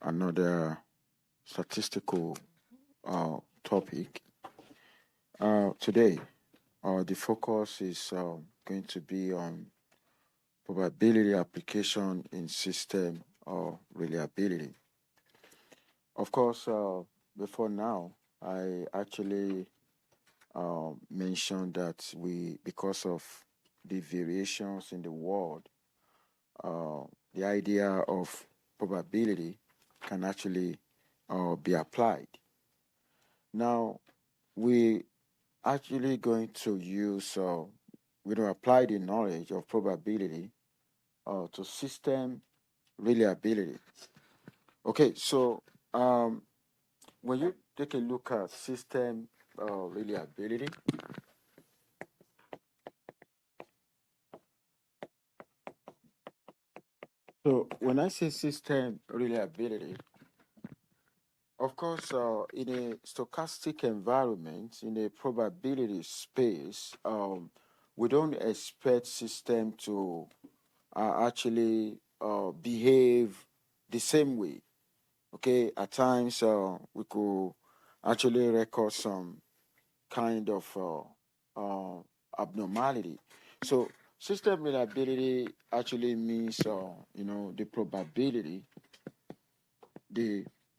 another statistical topic. Today, the focus is going to be on probability application in system or reliability. Of course, before now, I actually mentioned that because of the variations in the world, uh, the idea of probability can actually be applied. Now, we actually going to use, we're going to apply the knowledge of probability to system reliability. Okay, so um, when you take a look at system reliability, so when I say system reliability, of course, in a stochastic environment, in a probability space, we don't expect system to actually behave the same way. Okay, at times we could actually record some kind of abnormality. So system reliability actually means, the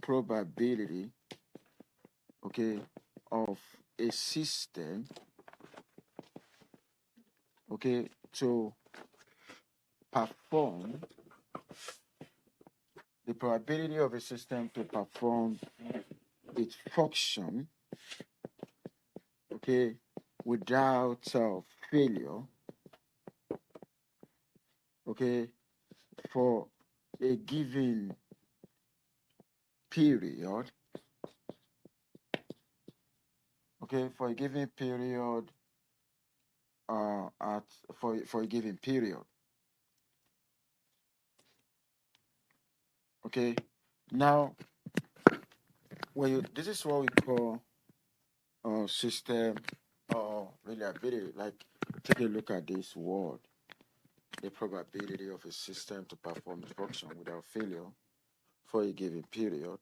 probability, okay, of a system, okay, to perform, the probability of a system to perform its function, okay, without failure, okay, for a given period, okay, for a given period, at for a given period, okay. Now, this is what we call system reliability. Like, take a look at this word, the probability of a system to perform the function without failure for a given period.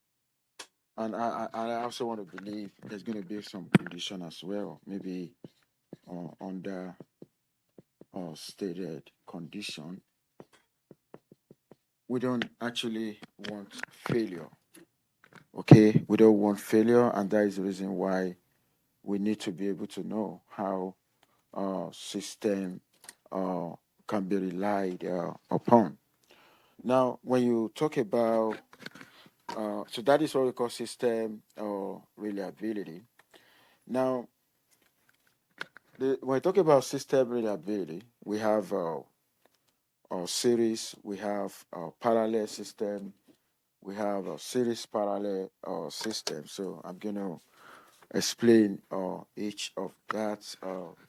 And I also want to believe there's going to be some condition as well, maybe under stated condition. We don't actually want failure. Okay, we don't want failure, and that is the reason why we need to be able to know how system uh, can be relied upon. Now, when you talk about, so that is what we call system reliability. Now, when we talk about system reliability, we have series, we have parallel system, we have a series parallel system. So I'm going to explain each of that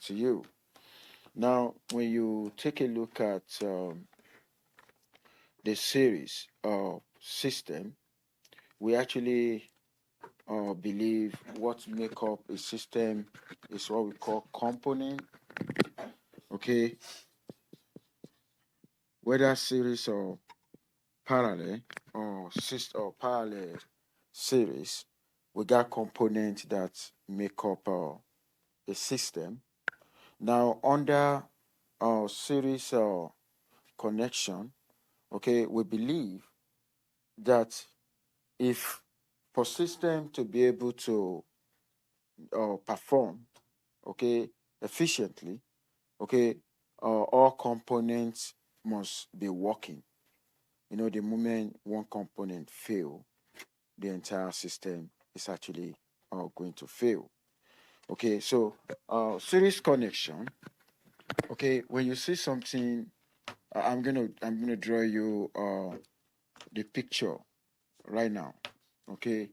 to you. Now, when you take a look at the series system, we actually believe what make up a system is what we call component. Okay, whether series or parallel parallel series, we got components that make up a system. Now, under series connection, okay, we believe that if for system to be able to perform, okay, efficiently, okay, all components must be working. You know, the moment one component fail, the entire system is actually going to fail. Okay, so series connection. Okay, when you see something, I'm gonna draw you the picture right now. Okay,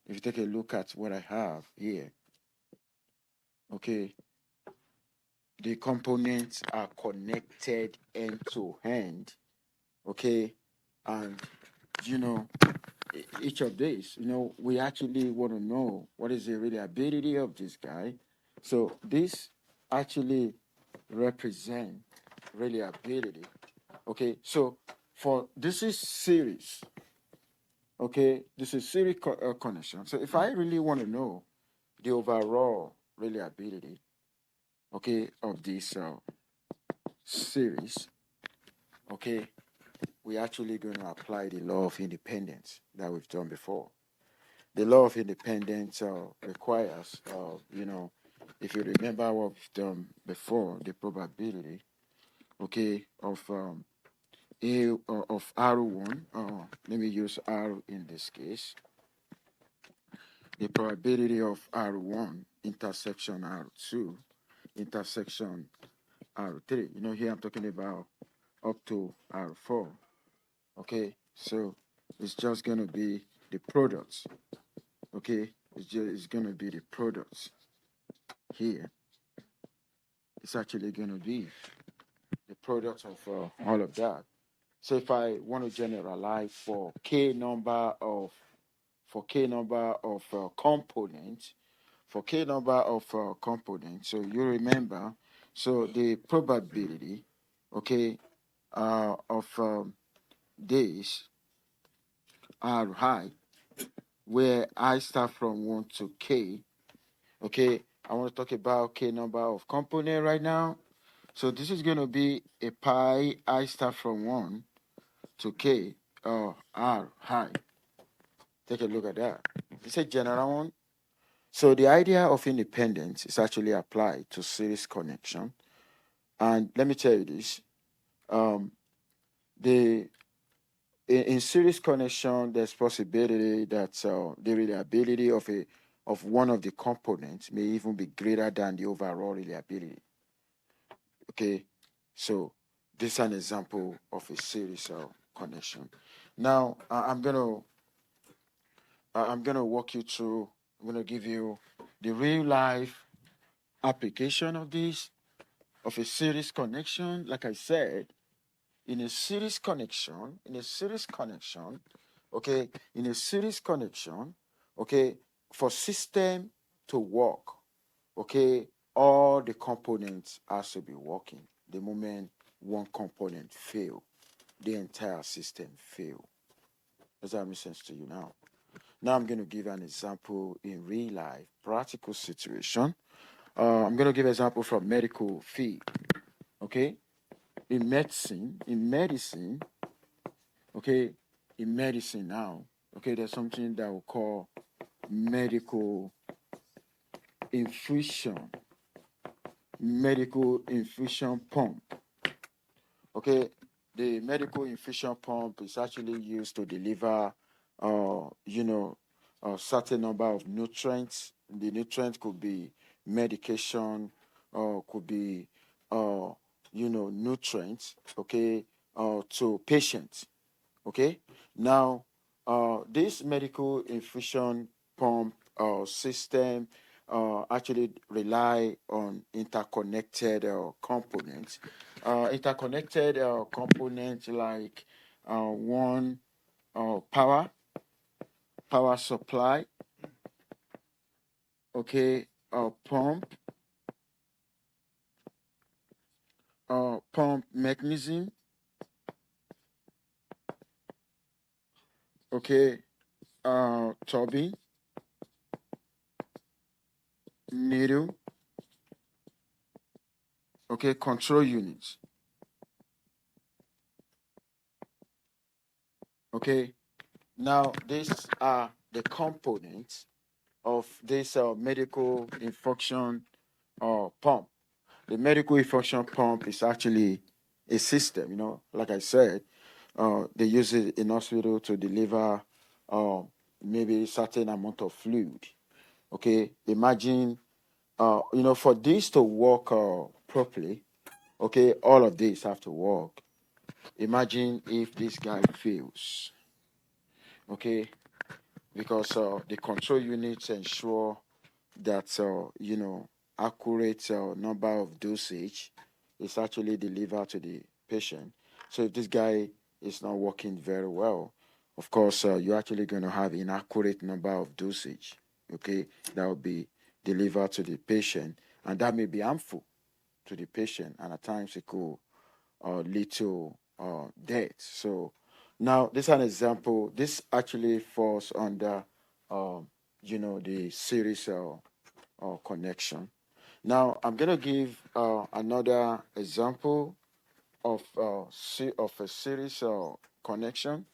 if you take a look at what I have here, okay, the components are connected end to end. Okay, and you know each of these, we actually want to know what is the reliability of this guy. So this actually represent reliability. Okay, so for this is series. Okay, this is series connection. So if I really want to know the overall reliability, okay, of this series, okay, we're actually going to apply the law of independence that we've done before. The law of independence requires, if you remember what we've done before, the probability, okay, of R1. Let me use R in this case. The probability of R1 intersection R2 intersection R3. Here I'm talking about up to R4. Okay, so it's just going to be the products. Okay, it's going to be the products here. It's actually going to be the product of all of that. So if I want to generalize for k number of components, so you remember, so the probability, okay, of days are high, where I start from 1 to k. Okay, I want to talk about k number of component right now. So this is going to be a pi I start from 1 to k r high. Take a look at that. It's a general one. So the idea of independence is actually applied to series connection. And let me tell you this. Um, the in series connection, there's possibility that the reliability of one of the components may even be greater than the overall reliability. Okay, so this is an example of a series connection. Now I'm gonna walk you through. I'm gonna give you the real life application of this of a series connection. Like I said, in a series connection, okay, in a series connection, okay, for system to work, okay, all the components has to be working. The moment one component fail, the entire system fail. Does that make sense to you now? Now I'm going to give an example in real life, practical situation. I'm going to give an example from medical field. Okay, in medicine, okay, in medicine now, okay, there's something that we call medical infusion, pump. Okay, the medical infusion pump is actually used to deliver, a certain number of nutrients. The nutrient could be medication, could be, nutrients. Okay, to patients. Okay, now this medical infusion pump system actually rely on interconnected components. Interconnected components like one power supply, okay, pump mechanism, okay, turbine, needle, okay, control units, okay. Now these are the components of this medical infusion pump. The medical infusion pump is actually a system, like I said, they use it in hospital to deliver uh, maybe a certain amount of fluid. Okay, imagine, for this to work properly, okay, all of this have to work. Imagine if this guy fails, okay, because the control units ensure that accurate number of dosage is actually delivered to the patient. So if this guy is not working very well, of course you're actually going to have inaccurate number of dosage, okay, that will be delivered to the patient, and that may be harmful to the patient, and at times it could lead to death. So Now, this is an example. This actually falls under, um, the series connection. Now, I'm gonna give another example of of a series connection.